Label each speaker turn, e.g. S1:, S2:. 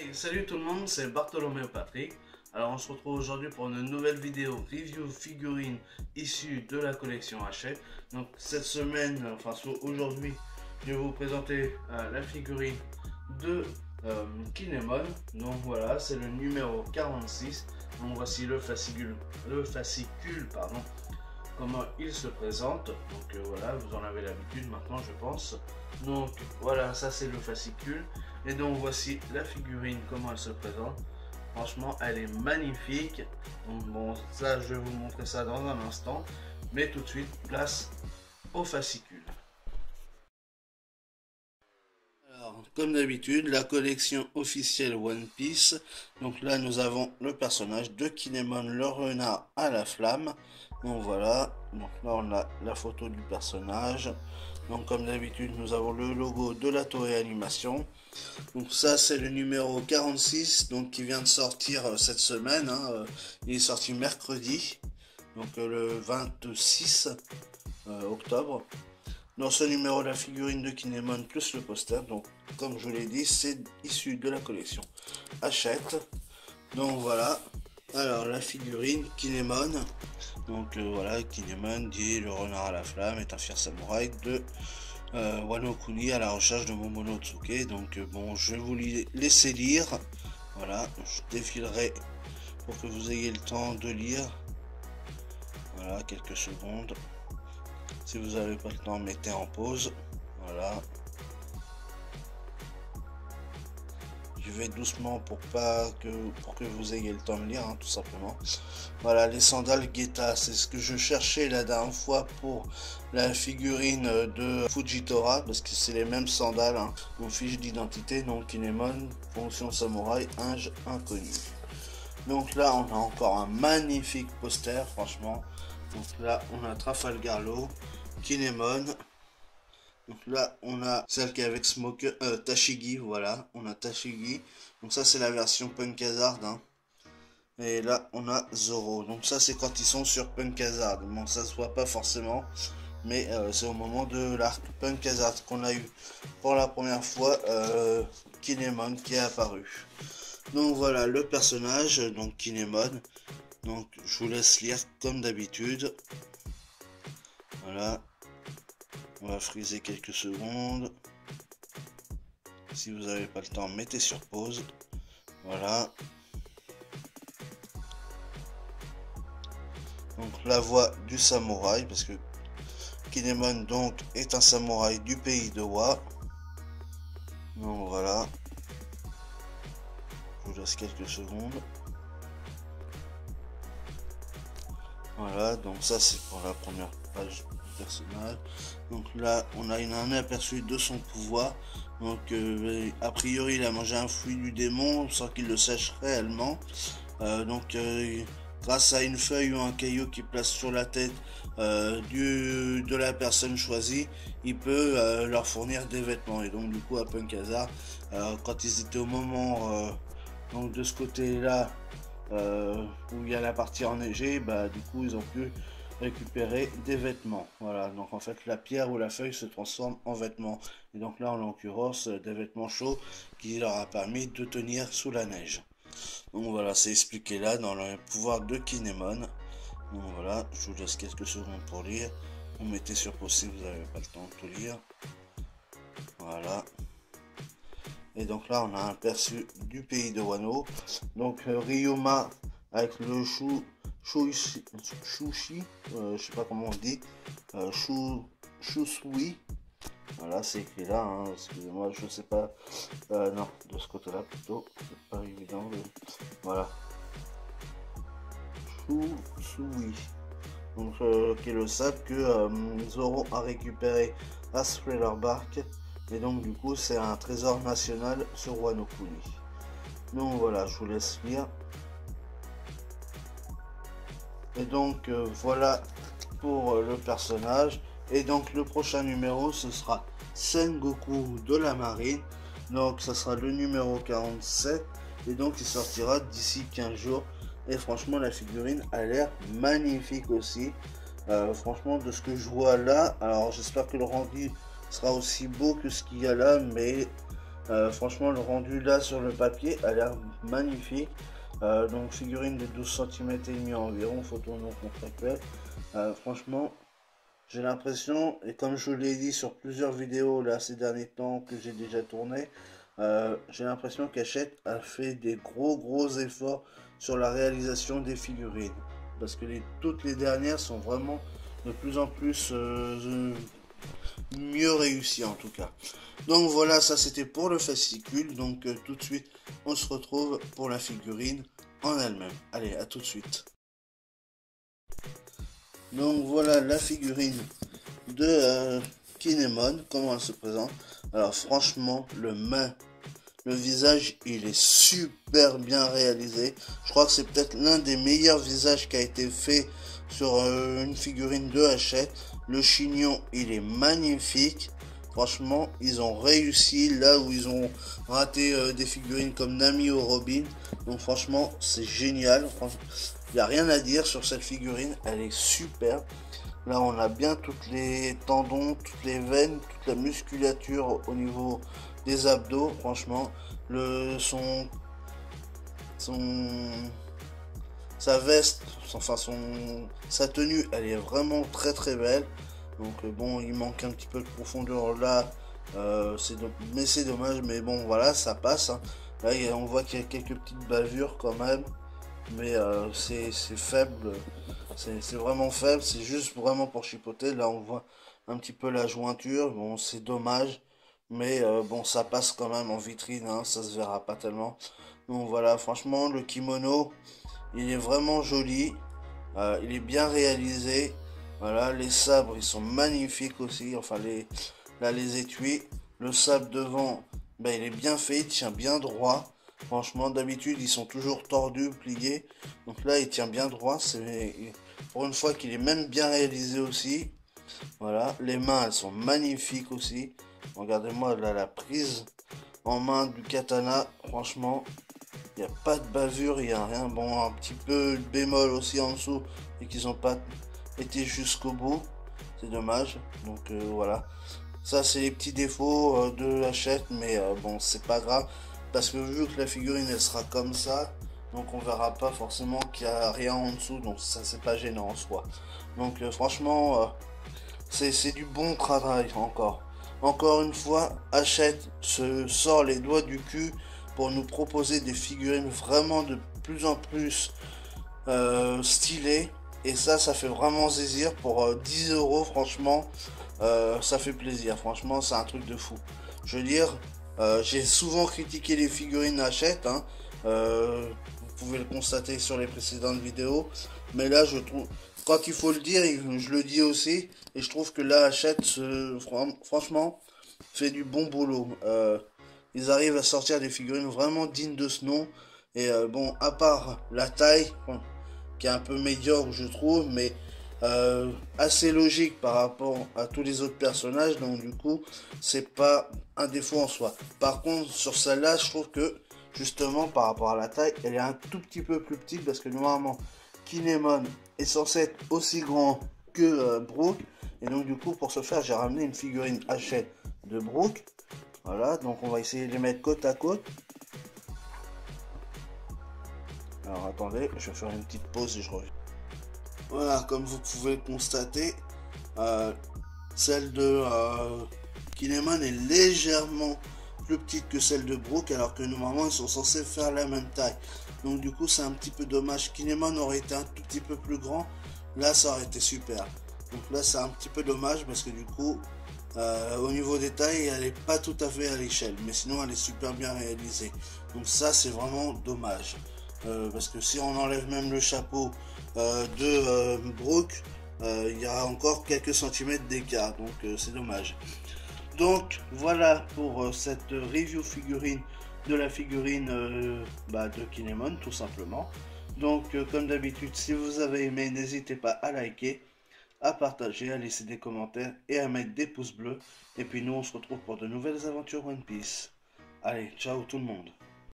S1: Hey, salut tout le monde, c'est Bartholoméo Patrick. Alors on se retrouve aujourd'hui pour une nouvelle vidéo review figurine issue de la collection Hachette. Donc cette semaine, aujourd'hui, je vais vous présenter la figurine de Kinemon. Donc voilà, c'est le numéro 46. Donc voici le fascicule, comment il se présente. Donc voilà, vous en avez l'habitude maintenant je pense. Donc voilà, ça c'est le fascicule. Et donc voici la figurine, comment elle se présente. Franchement elle est magnifique. Donc bon, ça je vais vous montrer ça dans un instant. Mais tout de suite, place au fascicule. Alors, comme d'habitude, la collection officielle One Piece. Donc là nous avons le personnage de Kinemon, le renard à la flamme. Donc voilà, donc là on a la photo du personnage. Donc comme d'habitude nous avons le logo de la Toei Animation. Donc ça c'est le numéro 46 donc qui vient de sortir cette semaine, hein. Il est sorti mercredi, donc le 26 octobre. Dans ce numéro, la figurine de Kinemon plus le poster. Donc comme je l'ai dit, c'est issu de la collection Hachette. Donc voilà, alors la figurine Kinemon. Donc voilà, Kinemon dit le renard à la flamme est un fier samouraï de Wano Kuni à la recherche de Momonotsuke. Donc bon, je vais vous laisser lire. Voilà, je défilerai pour que vous ayez le temps de lire. Voilà, quelques secondes. Si vous n'avez pas le temps, mettez en pause. Voilà. Je vais doucement pour que vous ayez le temps de lire, hein, tout simplement. Voilà, les sandales Geta, c'est ce que je cherchais la dernière fois pour la figurine de Fujitora, parce que c'est les mêmes sandales, hein, mon fiche d'identité, donc Kinemon, fonction samouraï, âge inconnu. Donc là, on a encore un magnifique poster, franchement. Donc là, on a Trafalgar Law, Kinemon. Donc là, on a celle qui est avec Smoker, Tashigi, voilà, on a Tashigi. Donc ça, c'est la version Punk Hazard, hein. Et là, on a Zoro. Donc ça, c'est quand ils sont sur Punk Hazard. Bon, ça se voit pas forcément, mais c'est au moment de l'arc Punk Hazard qu'on a eu pour la première fois Kinemon qui est apparu. Donc voilà, le personnage, donc Kinemon. Donc je vous laisse lire comme d'habitude. Voilà. On va friser quelques secondes. Si vous n'avez pas le temps, mettez sur pause. Voilà. Donc la voix du samouraï, parce que Kinemon donc est un samouraï du pays de Wa. Donc voilà. Je vous laisse quelques secondes. Voilà, donc ça c'est pour la première page du personnage. Donc là on a un aperçu de son pouvoir. Donc a priori il a mangé un fruit du démon sans qu'il le sache réellement. Grâce à une feuille ou un caillou qui place sur la tête de la personne choisie, il peut leur fournir des vêtements. Et donc du coup à Punk Hazard, quand ils étaient au moment donc de ce côté là où il y a la partie enneigée, bah du coup ils ont pu récupérer des vêtements. Voilà, donc en fait la pierre ou la feuille se transforme en vêtements. Et donc là en l'occurrence des vêtements chauds qui leur a permis de tenir sous la neige. Donc voilà, c'est expliqué là dans le pouvoir de Kinemon. Donc voilà, je vous laisse quelques secondes pour lire. Vous mettez sur pause si vous n'avez pas le temps de tout lire. Voilà. Et donc là on a un aperçu du pays de Wano. Donc Ryoma avec le Shushi, je sais pas comment on dit, Shusui. Voilà, c'est écrit là, hein, excusez-moi, je sais pas, non, de ce côté-là plutôt, c'est pas évident, mais voilà. Shusui. Donc qui le savent que Zoro a récupéré à Thriller Bark. Et donc du coup c'est un trésor national sur Wano Kuni. Donc voilà, je vous laisse lire. Et donc voilà pour le personnage. Et donc le prochain numéro ce sera Sengoku de la marine. Donc ça sera le numéro 47. Et donc il sortira d'ici 15 jours. Et franchement la figurine a l'air magnifique aussi. Franchement de ce que je vois là. Alors j'espère que le rendu sera aussi beau que ce qu'il y a là, mais Franchement, le rendu là sur le papier a l'air magnifique. Donc figurine de 12 cm et demi environ, photo non contractuelle. Franchement, j'ai l'impression, et comme je vous l'ai dit sur plusieurs vidéos là ces derniers temps que j'ai déjà tourné, j'ai l'impression qu'Hachette a fait des gros efforts sur la réalisation des figurines. Parce que toutes les dernières sont vraiment de plus en plus mieux réussies en tout cas. Donc voilà, ça c'était pour le fascicule. Donc tout de suite, on se retrouve pour la figurine en elle-même. Allez, à tout de suite. Donc voilà la figurine de Kinemon, comment elle se présente. Alors franchement, le visage, il est super bien réalisé. Je crois que c'est peut-être l'un des meilleurs visages qui a été fait sur une figurine de Hachette. Le chignon, il est magnifique. Franchement, ils ont réussi là où ils ont raté des figurines comme Nami ou Robin. Donc franchement, c'est génial. Il n'y a rien à dire sur cette figurine. Elle est super. Là, on a bien toutes les tendons, toutes les veines, toute la musculature au niveau des abdos. Franchement, sa veste, enfin sa tenue, elle est vraiment très belle. Donc bon, il manque un petit peu de profondeur là, mais c'est dommage. Mais bon, voilà, ça passe. Hein. Là, on voit qu'il y a quelques petites bavures quand même, mais c'est faible. C'est vraiment faible, c'est juste vraiment pour chipoter. Là, on voit un petit peu la jointure. Bon, c'est dommage, mais bon, ça passe quand même en vitrine, hein, ça se verra pas tellement. Donc voilà, franchement, le kimono, il est vraiment joli. Il est bien réalisé. Voilà, les sabres, ils sont magnifiques aussi. Enfin, là, les étuis. Le sabre devant, ben, il est bien fait, il tient bien droit. Franchement, d'habitude, ils sont toujours tordus, pliés. Donc là, il tient bien droit. C'est pour une fois qu'il est même bien réalisé aussi. Voilà, les mains, elles sont magnifiques aussi. Regardez-moi là la prise en main du katana. Franchement, il n'y a pas de bavure, il n'y a rien. Bon, un petit peu de bémol aussi en dessous et qu'ils n'ont pas été jusqu'au bout. C'est dommage. Donc voilà. Ça, c'est les petits défauts de Hachette, mais bon, c'est pas grave. Parce que vu que la figurine, elle sera comme ça, donc on verra pas forcément qu'il y a rien en dessous. Donc ça, c'est pas gênant en soi. Donc franchement, c'est du bon travail encore. Encore une fois, Hachette se sort les doigts du cul pour nous proposer des figurines vraiment de plus en plus stylées. Et ça fait vraiment zizir pour 10 euros, franchement, ça fait plaisir. Franchement, c'est un truc de fou. Je veux dire, j'ai souvent critiqué les figurines Hachette, hein. Vous pouvez le constater sur les précédentes vidéos. Mais là, je trouve, quand il faut le dire, je le dis aussi. Et je trouve que là, Hachette, franchement, fait du bon boulot. Ils arrivent à sortir des figurines vraiment dignes de ce nom. Et bon, à part la taille, bon, qui est un peu médiocre, je trouve, mais assez logique par rapport à tous les autres personnages. Donc, du coup, c'est pas un défaut en soi. Par contre, sur celle-là, je trouve que justement, par rapport à la taille, elle est un tout petit peu plus petite parce que normalement, Kinemon est censé être aussi grand que Brook. Et donc, du coup, pour ce faire, j'ai ramené une figurine Hachette de Brook. Voilà, donc on va essayer de les mettre côte à côte. Alors attendez, je vais faire une petite pause et je reviens. Voilà, comme vous pouvez le constater, euh, celle de Kinemon est légèrement plus petite que celle de Brook, alors que normalement ils sont censés faire la même taille. Donc du coup c'est un petit peu dommage. Kinemon aurait été un tout petit peu plus grand, là ça aurait été super. Donc là c'est un petit peu dommage parce que du coup au niveau des tailles elle n'est pas tout à fait à l'échelle, mais sinon elle est super bien réalisée. Donc ça c'est vraiment dommage. Parce que si on enlève même le chapeau de Brook, il y a encore quelques centimètres d'écart, donc c'est dommage. Donc voilà pour cette review figurine de la figurine de Kinemon tout simplement. Donc comme d'habitude, si vous avez aimé, n'hésitez pas à liker, à partager, à laisser des commentaires et à mettre des pouces bleus. Et puis nous on se retrouve pour de nouvelles aventures One Piece. Allez, ciao tout le monde.